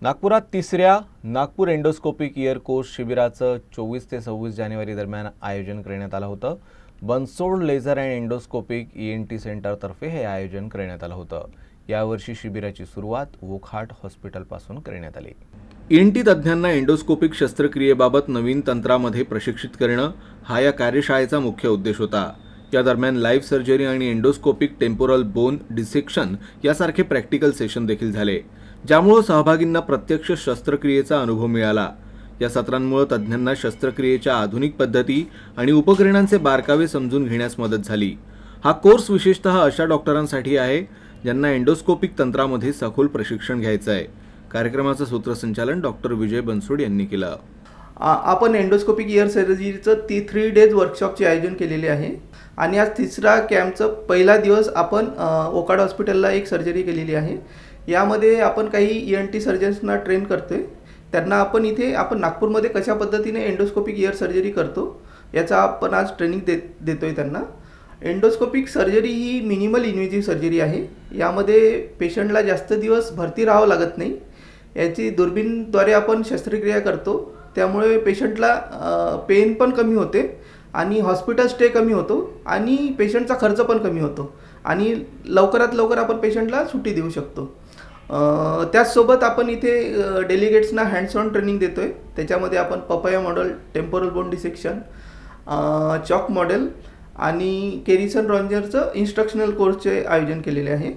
नागपुरात तिसऱ्या Nagpur endoscopic year course शिबिराचं 24 ते 26 जानेवारी दरम्यान आयोजन करण्यात आलं होतं. Bansod laser and endoscopic ENT सेंटरतर्फे हे आयोजन करण्यात आलं होतं. यावर्षी शिबिराची सुरुवात वोकहार्ट हॉस्पिटलपासून करण्यात आली. ENT तज्ज्ञांना एंडोस्कोपिक शस्त्रक्रियेबाबत नवीन तंत्रामध्ये प्रशिक्षित करणं हा या कार्यशाळेचा मुख्य उद्देश होता. या दरम्यान लाईव्ह सर्जरी आणि एंडोस्कोपिक टेम्पोरल बोन डिसेक्शन यासारखे प्रॅक्टिकल सेशन देखील झाले, ज्यामुळे सहभागींना प्रत्यक्ष शस्त्रक्रियेचा अनुभव मिळाला. या सत्रांमुळे तज्ज्ञांना शस्त्रक्रियेच्या आधुनिक पद्धती आणि उपकरणांचे बारकावे समजून घेण्यास मदत झाली. हा कोर्स विशेषतः अशा डॉक्टरांसाठी आहे ज्यांना एंडोस्कोपिक तंत्रामध्ये सखोल प्रशिक्षण घ्यायचं आहे. कार्यक्रमाचं सूत्रसंचालन डॉक्टर विजय बनसोड यांनी केलं. आपण एंडोस्कोपिक इयर सर्जरीचं 3 डेज वर्कशॉपचे आयोजन केलेले आहे आणि आज तिसरा कॅम्पचा पहिला दिवस आपण वोकहार्ट हॉस्पिटलला एक सर्जरी केलेली आहे. यामध्ये आपण काही ENT सर्जन्सना ट्रेन करतोय. त्यांना आपण नागपूरमध्ये कशा पद्धतीने एंडोस्कोपिक इयर सर्जरी करतो याचा आपण आज ट्रेनिंग देतोय त्यांना. एंडोस्कोपिक सर्जरी ही मिनिमल इन्व्हेजिव्ह सर्जरी आहे. यामध्ये पेशंटला जास्त दिवस भरती राहावं लागत नाही. याची दुर्बीणद्वारे आपण शस्त्रक्रिया करतो, त्यामुळे पेशंटला पेन पण कमी होते आणि हॉस्पिटल स्टे कमी होतो आणि पेशंटचा खर्च पण कमी होतो आणि लवकरात लवकर आपण पेशंटला सुट्टी देऊ शकतो. त्याचसोबत आपण इथे डेलिगेट्सना हँड्स ऑन ट्रेनिंग देतो आहे. त्याच्यामध्ये आपण papaya model, temporal bone dissection, chalk model आणि केरिसन रॉन्जरचं इन्स्ट्रक्शनल कोर्सचे आयोजन केलेले आहे.